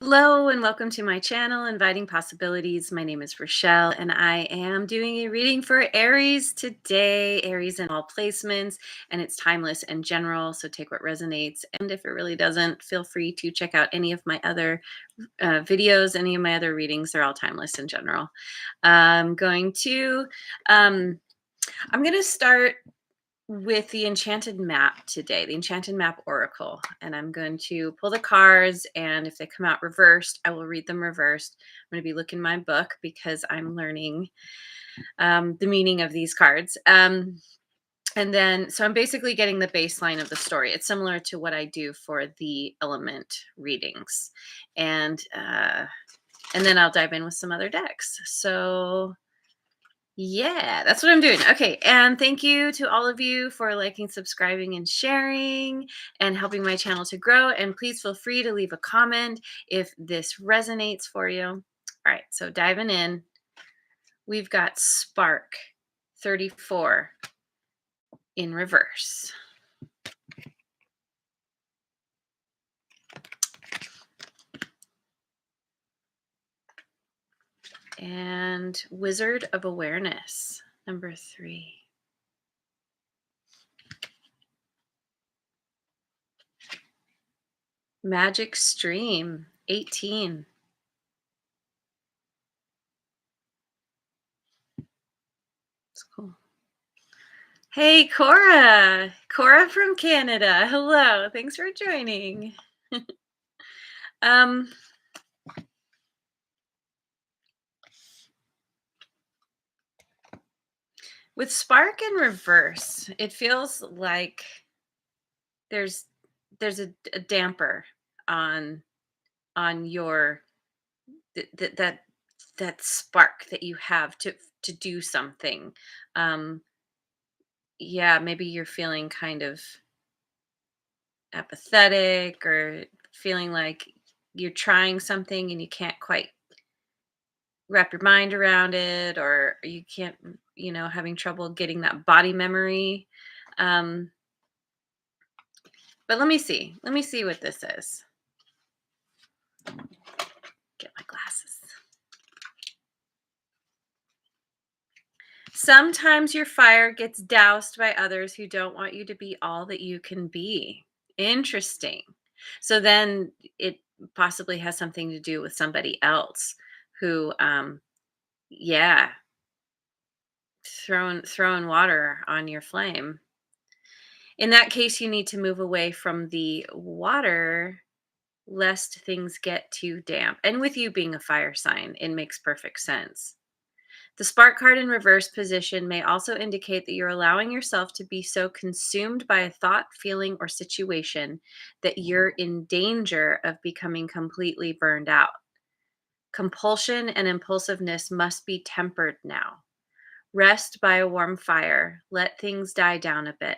Hello and welcome to my channel, Inviting Possibilities. My name is Rochelle and I am doing a reading for Aries today. Aries in all placements, and it's timeless and general, so take what resonates. And if it really doesn't, feel free to check out any of my other videos, any of my other readings. They're all timeless and general. I'm going to start with the Enchanted Map today, the Enchanted Map Oracle. And I'm going to pull the cards, and if they come out reversed, I will read them reversed. I'm going to be looking my book because I'm learning the meaning of these cards. So I'm basically getting the baseline of the story. It's similar to what I do for the element readings. And then I'll dive in with some other decks. So yeah, that's what I'm doing. Okay. And thank you to all of you for liking, subscribing, and sharing and helping my channel to grow. And please feel free to leave a comment if this resonates for you. All right. So diving in, we've got Spark 34 in reverse. And Wizard of Awareness, number 3. Magic Stream, 18. It's cool. Hey, Cora. Cora from Canada. Hello. Thanks for joining. um, with Spark in reverse, it feels like there's a damper on your that spark that you have to do something. Yeah, maybe you're feeling kind of apathetic or feeling like you're trying something and you can't quite wrap your mind around it, or you can't, having trouble getting that body memory. Um, but let me see. Let me see what this is. Get my glasses. Sometimes your fire gets doused by others who don't want you to be all that you can be. Interesting. So then it possibly has something to do with somebody else who, yeah, throwing water on your flame. In that case, you need to move away from the water lest things get too damp. And with you being a fire sign, it makes perfect sense. The spark card in reverse position may also indicate that you're allowing yourself to be so consumed by a thought, feeling, or situation that you're in danger of becoming completely burned out. Compulsion and impulsiveness must be tempered now. Rest by a warm fire. Let things die down a bit.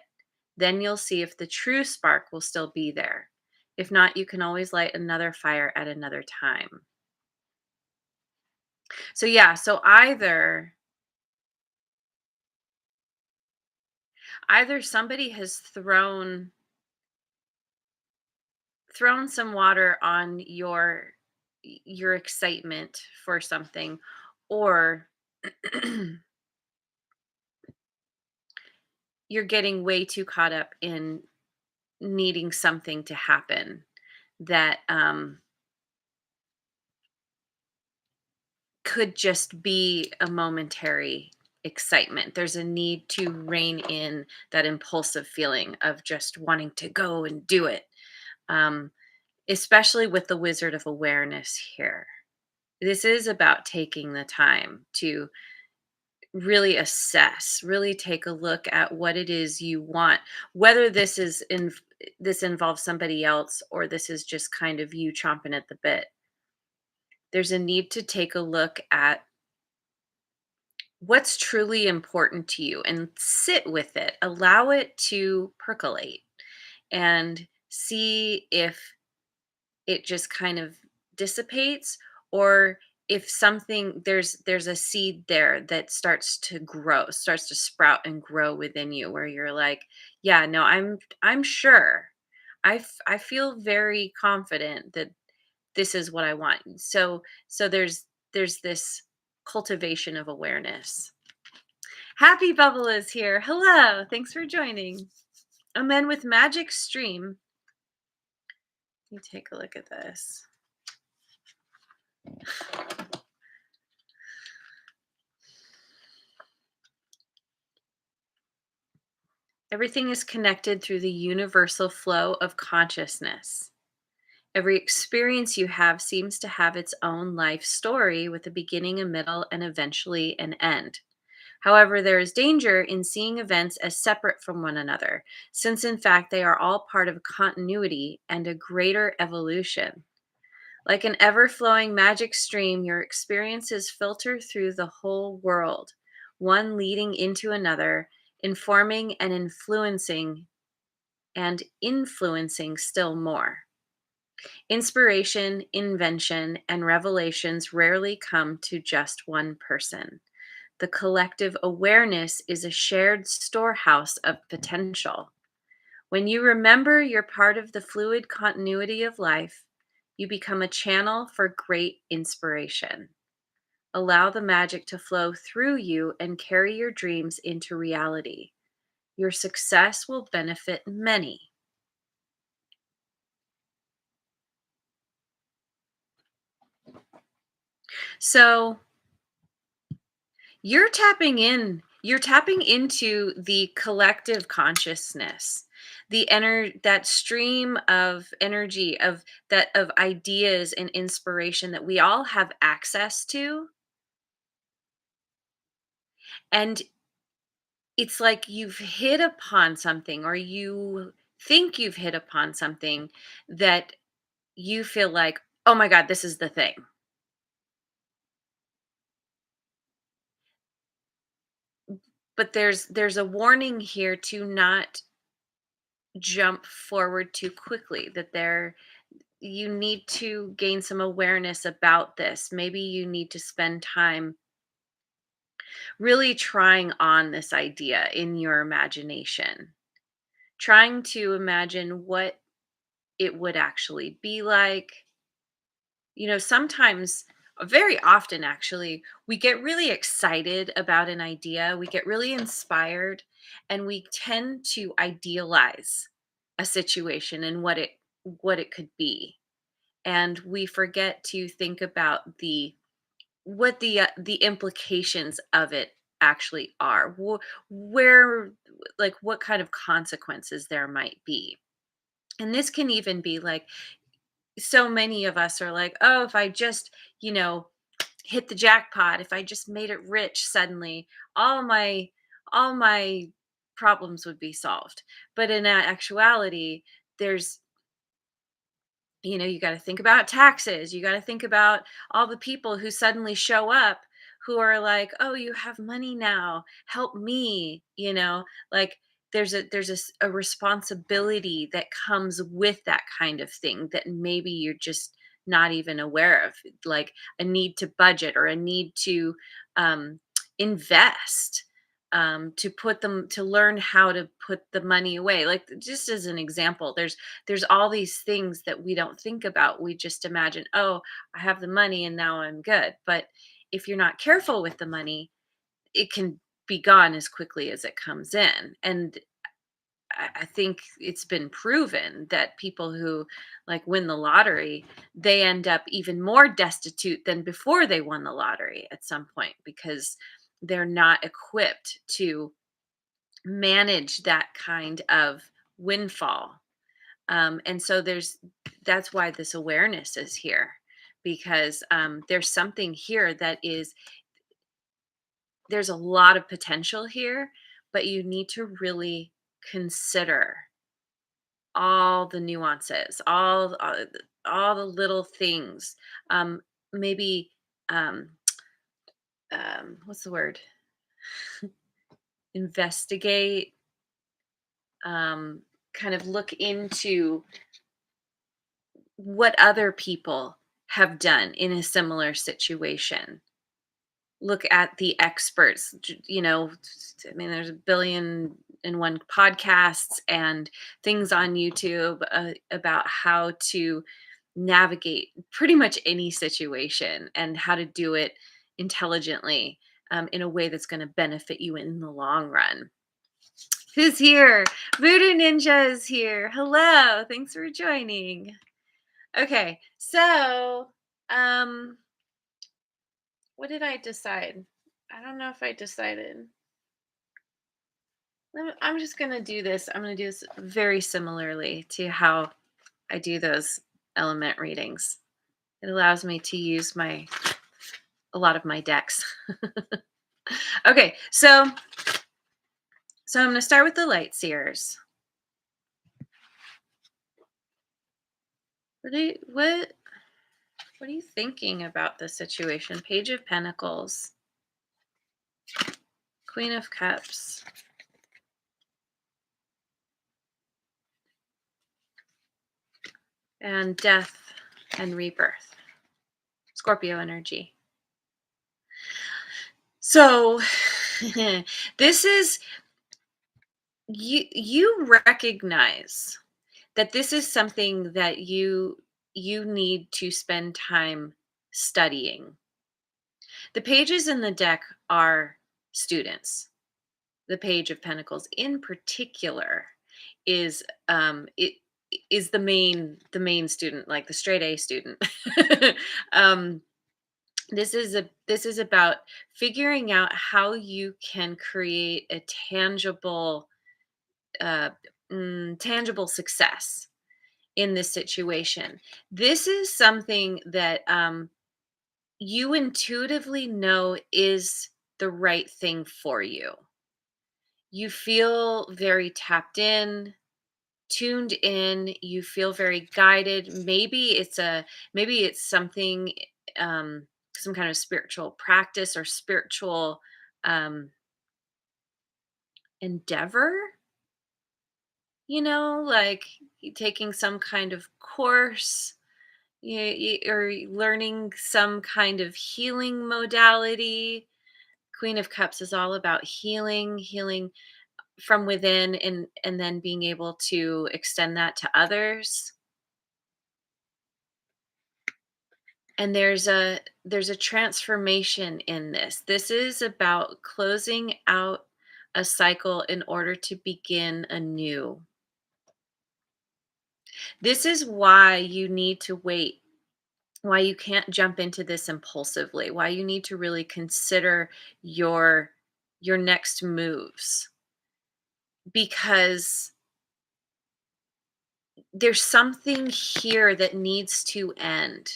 Then you'll see if the true spark will still be there. If not, you can always light another fire at another time. So yeah, so either somebody has thrown some water on your excitement for something, or you're getting way too caught up in needing something to happen that could just be a momentary excitement. There's a need to rein in that impulsive feeling of just wanting to go and do it, um, especially with the Wizard of Awareness here. This is about taking the time to really assess, really take a look at what it is you want, whether this involves somebody else or this is just kind of you chomping at the bit. There's a need to take a look at what's truly important to you and sit with it. Allow it to percolate and see if it just kind of dissipates, or if something there's a seed there that starts to grow, starts to sprout and grow within you, where you're like, yeah, no, I'm sure, I feel very confident that this is what I want. So there's this cultivation of awareness. Happy Bubble is here. Hello. Thanks for joining. And then with Magic Stream, you take a look at this. Everything is connected through the universal flow of consciousness. Every experience you have seems to have its own life story with a beginning, a middle, and eventually an end. However, there is danger in seeing events as separate from one another, since in fact they are all part of continuity and a greater evolution. Like an ever flowing magic stream, your experiences filter through the whole world, one leading into another, informing and influencing still more. Inspiration, invention, and revelations rarely come to just one person. The collective awareness is a shared storehouse of potential. When you remember you're part of the fluid continuity of life, you become a channel for great inspiration. Allow the magic to flow through you and carry your dreams into reality. Your success will benefit many. So, you're tapping into the collective consciousness, that stream of energy of ideas and inspiration that we all have access to. And it's like you've hit upon something, or you think you've hit upon something that you feel like, oh my god, this is the thing. But there's a warning here to not jump forward too quickly, that you need to gain some awareness about this. Maybe you need to spend time really trying on this idea in your imagination, trying to imagine what it would actually be like. Sometimes, very often actually, we get really excited about an idea, we get really inspired, and we tend to idealize a situation and what it could be. And we forget to think about the implications of it actually are. Where, like, what kind of consequences there might be. And this can even be like, so many of us are like, oh, if I just, you know, hit the jackpot, if I just made it rich suddenly, all my all my problems would be solved. But in actuality, there's you got to think about taxes. You got to think about all the people who suddenly show up, who are like, "Oh, you have money now. Help me." Like, there's a responsibility that comes with that kind of thing that maybe you're just not even aware of, like a need to budget, or a need to um, invest, to learn how to put the money away. Like, just as an example, there's all these things that we don't think about. We just imagine, oh, I have the money and now I'm good. But if you're not careful with the money, it can be gone as quickly as it comes in. And I think it's been proven that people who, like, win the lottery, they end up even more destitute than before they won the lottery at some point, because they're not equipped to manage that kind of windfall. And so that's why this awareness is here, because there's something here there's a lot of potential here, but you need to really consider all the nuances, all the little things. Maybe um, what's the word? Investigate. Kind of look into what other people have done in a similar situation. Look at the experts. I mean, there's a billion and one podcasts and things on YouTube about how to navigate pretty much any situation and how to do it intelligently, in a way that's going to benefit you in the long run. Who's here? Voodoo Ninja is here. Hello. Thanks for joining. Okay. So, um, what did I decide? I don't know if I decided. I'm just going to do this. I'm going to do this very similarly to how I do those element readings. It allows me to use a lot of my decks. Okay, so I'm going to start with the light seers. What are you thinking about this situation? Page of Pentacles, Queen of Cups, and Death and Rebirth. Scorpio energy. So this is you recognize that this is something that you need to spend time studying. The pages in the deck are students. The Page of Pentacles in particular is it is the main student, like the straight A student. um this is about figuring out how you can create a uh tangible success in this situation. This is something that you intuitively know is the right thing for you. You feel very tapped in, tuned in, you feel very guided. Maybe it's something, um some kind of spiritual practice or spiritual um endeavor, like taking some kind of course, or learning some kind of healing modality. Queen of Cups is all about healing from within, and then being able to extend that to others. And there's a transformation in this. This is about closing out a cycle in order to begin anew. This is why you need to wait, why you can't jump into this impulsively, why you need to really consider your your next moves, because there's something here that needs to end.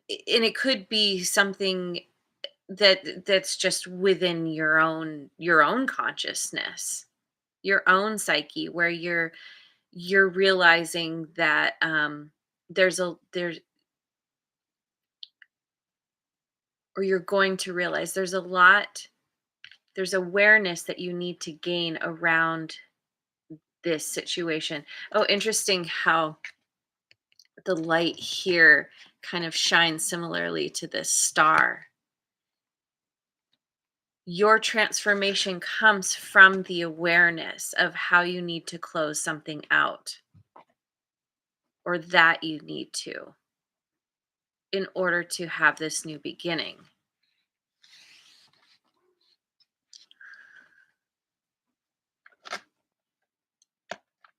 And it could be something that's just within your own consciousness, your own psyche, where you're realizing that there's or you're going to realize there's awareness that you need to gain around this situation. Oh, interesting how the light here kind of shines similarly to this star. Your transformation comes from the awareness of how you need to close something out, or that you need to, in order to have this new beginning.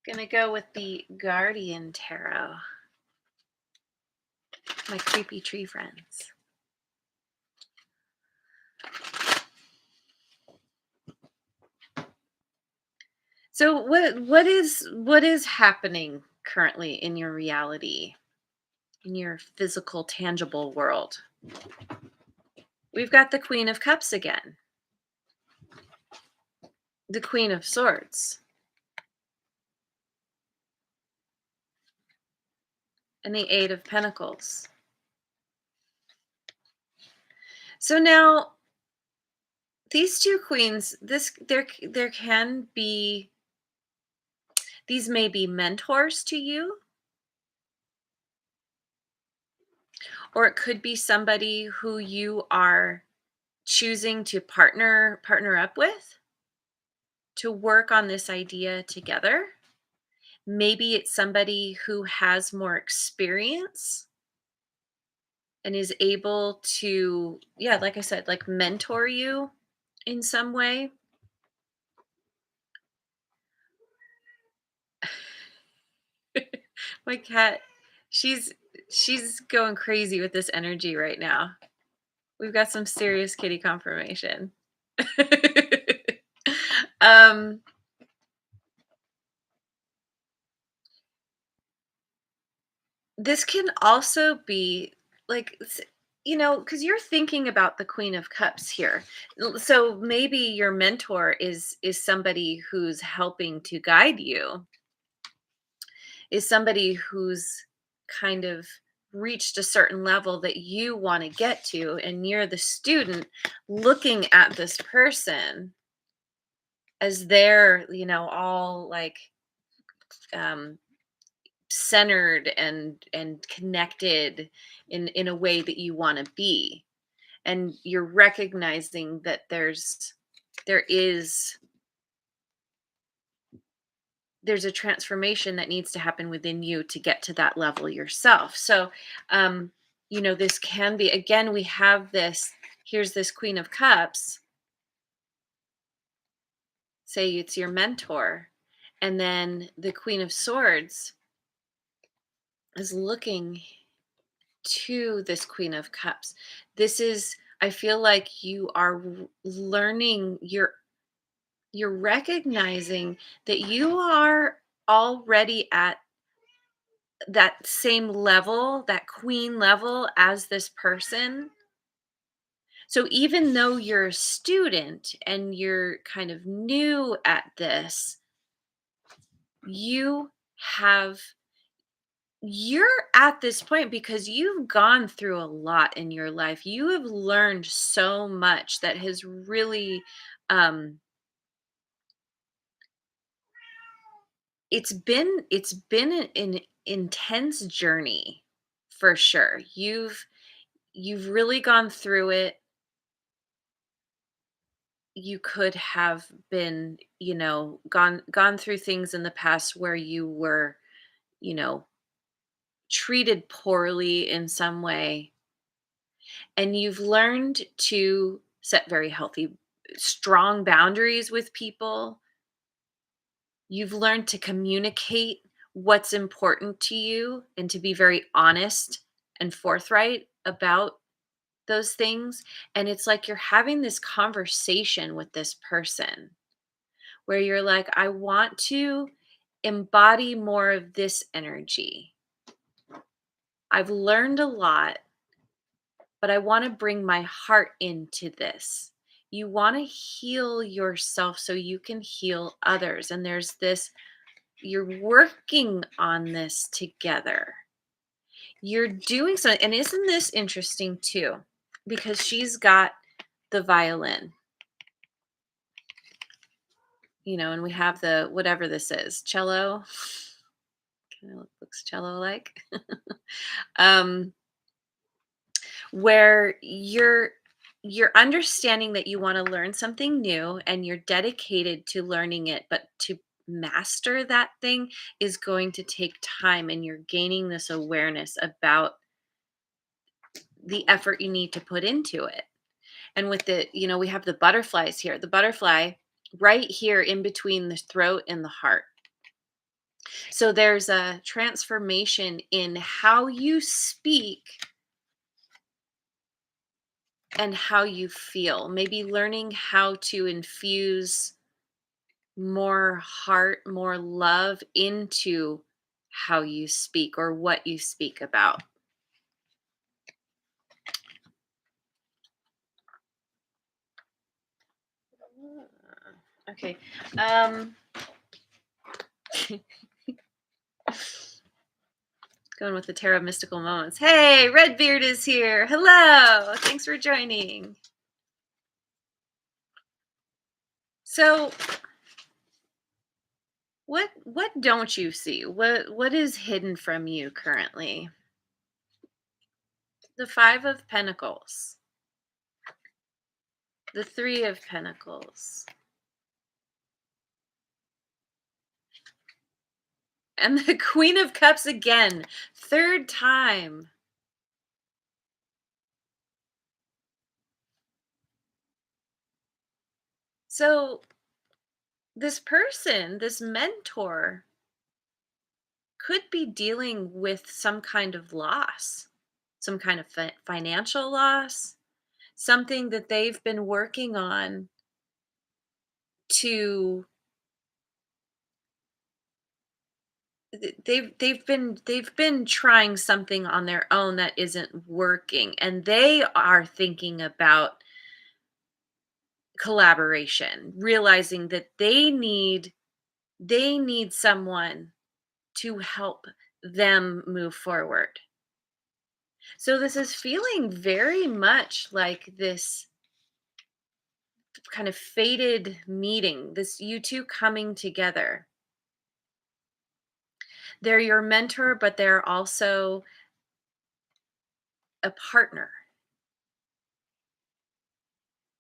Gonna go with the Guardian Tarot, my creepy tree friends. So what is happening currently in your reality, in your physical, tangible world? We've got the Queen of Cups again, the Queen of Swords, and the Eight of Pentacles. So now these two queens, there can be, these may be mentors to you, or it could be somebody who you are choosing to partner up with. to work on this idea together. Maybe it's somebody who has more experience and is able to, yeah, like I said, like mentor you in some way. My cat, she's she's going crazy with this energy right now. We've got some serious kitty confirmation. um this can also be like because you're thinking about the Queen of Cups here. So maybe your mentor is somebody who's helping to guide you, is somebody who's kind of reached a certain level that you want to get to, and you're the student looking at this person as they're all like um centered and connected in a way that you want to be, and you're recognizing that there is there's a transformation that needs to happen within you to get to that level yourself. So this can be, again, we have this, here's this Queen of Cups, say it's your mentor, and then the Queen of Swords is looking to this Queen of Cups. This is, I feel like you are learning, you're recognizing that you are already at that same level, that queen level as this person. So even though you're a student and you're kind of new at this, you have you're at this point because you've gone through a lot in your life. You have learned so much that has really um it's been an intense journey for sure. You've really gone through it. You could have been, gone through things in the past where you were, you know, treated poorly in some way, and you've learned to set very healthy, strong boundaries with people. You've learned to communicate what's important to you and to be very honest and forthright about those things. And it's like you're having this conversation with this person where you're like, I want to embody more of this energy. I've learned a lot, but I want to bring my heart into this. You want to heal yourself so you can heal others. And there's this, you're working on this together. You're doing something. And isn't this interesting too? Because she's got the violin, and we have the whatever this is, cello. Kind of looks cello like. um, where you're understanding that you want to learn something new and you're dedicated to learning it, but to master that thing is going to take time, and you're gaining this awareness about the effort you need to put into it. And with we have the butterflies here, the butterfly right here in between the throat and the heart. So there's a transformation in how you speak and how you feel. Maybe learning how to infuse more heart, more love into how you speak or what you speak about. Okay. Um Going with the Tarot Mystical Moments. Hey, Redbeard is here. Hello. Thanks for joining. So, what don't you see? What is hidden from you currently? The 5 of Pentacles. The 3 of Pentacles. And the Queen of Cups again, third time. So this person, this mentor, could be dealing with some kind of loss, some kind of financial loss, something that they've been working on to they've been trying something on their own that isn't working, and they are thinking about collaboration, realizing that they need someone to help them move forward. So this is feeling very much like this kind of fated meeting, this you two coming together. They're your mentor, but they're also a partner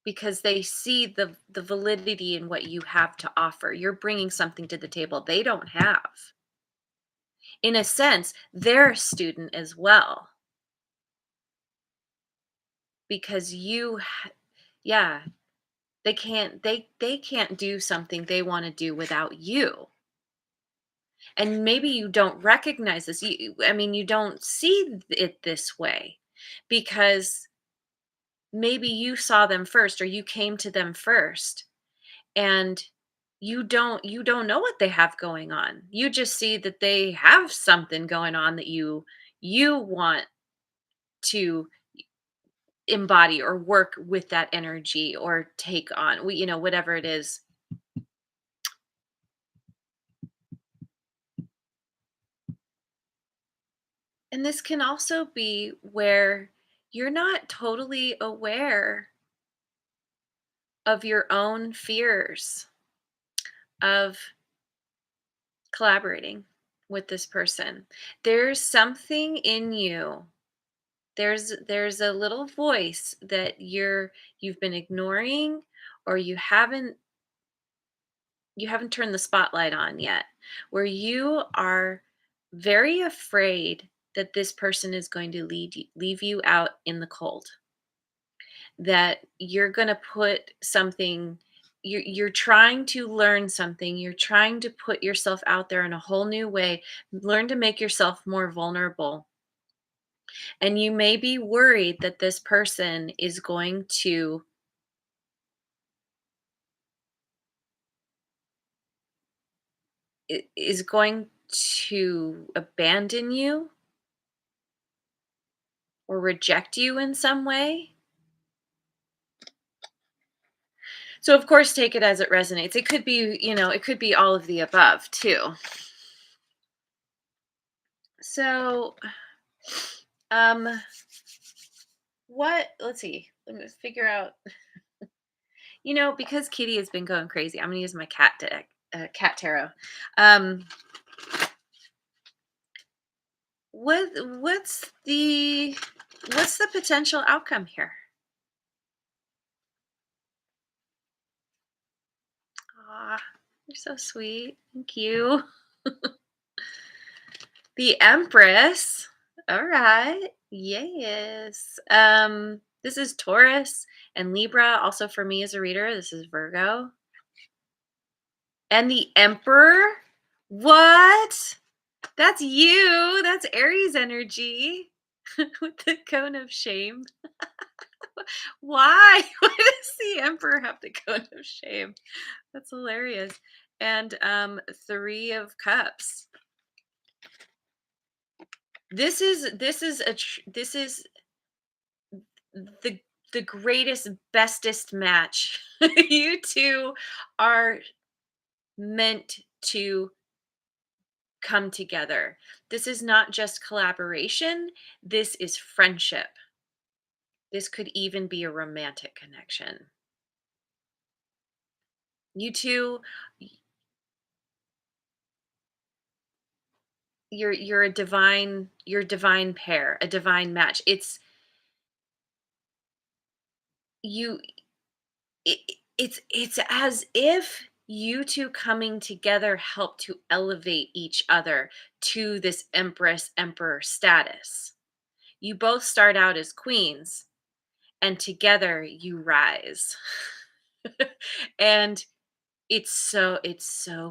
because they see the validity in what you have to offer. You're bringing something to the table they don't have. In a sense, they're a student as well because yeah, they can't do something they want to do without you. And maybe you don't recognize this. I mean, you don't see it this way because maybe you saw them first or you came to them first and you don't know what they have going on. You just see that they have something going on that you want to embody or work with that energy or take on, whatever it is. And this can also be where you're not totally aware of your own fears of collaborating with this person. There's something in you. There's a little voice that you've been ignoring or you haven't turned the spotlight on yet, where you are very afraid that this person is going to leave you out in the cold, that you're going to put something you're trying to learn something, you're trying to put yourself out there in a whole new way, learn to make yourself more vulnerable, and you may be worried that this person is going to abandon you or reject you in some way. So of course take it as it resonates. It could be all of the above too. So um what let's see. Let me figure out, because Kitty has been going crazy. I'm going to use my cat deck, cat tarot. Um what what's the potential outcome here? Aw, you're so sweet. Thank you. The Empress. All right. Yes. This is Taurus and Libra. Also for me as a reader, this is Virgo. And the Emperor? What? That's you. That's Aries energy with the cone of shame. Why? Why does the Emperor have the cone of shame? That's hilarious. And Three of Cups. This is the the greatest bestest match. You two are meant to come together. This is not just collaboration, this is friendship. This could even be a romantic connection. You two, you're a divine pair, a divine match. You it, it's as if you two coming together help to elevate each other to this empress emperor status. You both start out as queens, and together you rise. And it's so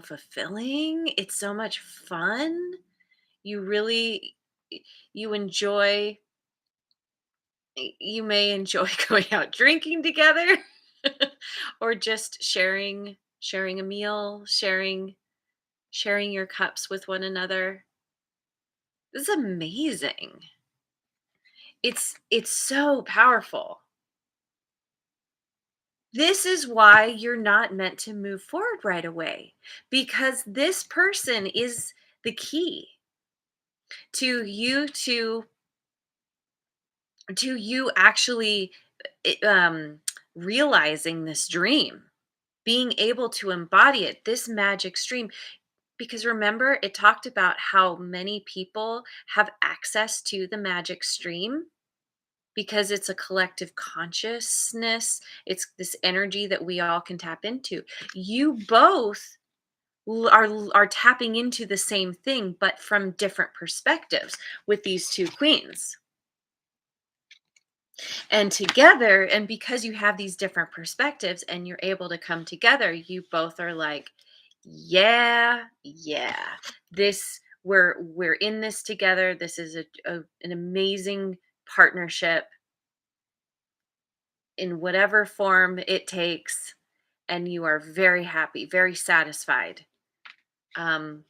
fulfilling. It's so much fun. You really you enjoy you may enjoy going out drinking together or just sharing a meal, sharing your cups with one another. This is amazing. It's so powerful. This is why you're not meant to move forward right away, because this person is the key to you actually realizing this dream, being able to embody it, this magic stream. Because remember, it talked about how many people have access to the magic stream because it's a collective consciousness. It's this energy that we all can tap into. You both are tapping into the same thing, but from different perspectives with these two queens. And together, and because you have these different perspectives and you're able to come together, you both are like, yeah, yeah, this we're in this together. This is an amazing partnership in whatever form it takes, and you are very happy, very satisfied. um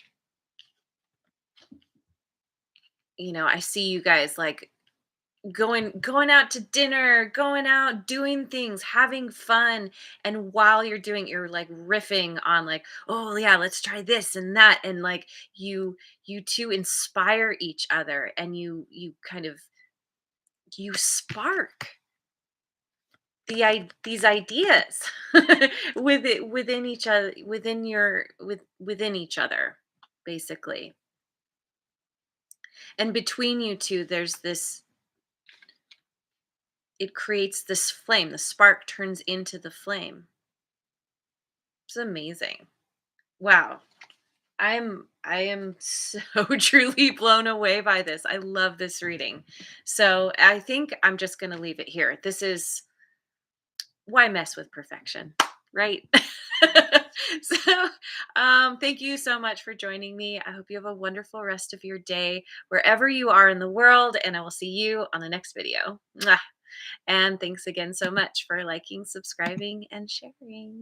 I see you guys like going out to dinner, going out doing things, having fun. And while you're doing you're like riffing on like, oh yeah, let's try this and that. And like you two inspire each other, and you kind of you spark these ideas with it within each other, within each other, basically. And between you two, there's this it creates this flame. The spark turns into the flame. It's amazing. Wow. I am so truly blown away by this. I love this reading. So I think I'm just going to leave it here. This is why mess with perfection, right? So thank you so much for joining me. I hope you have a wonderful rest of your day wherever you are in the world, and I will see you on the next video. Mwah. And thanks again so much for liking, subscribing, and sharing.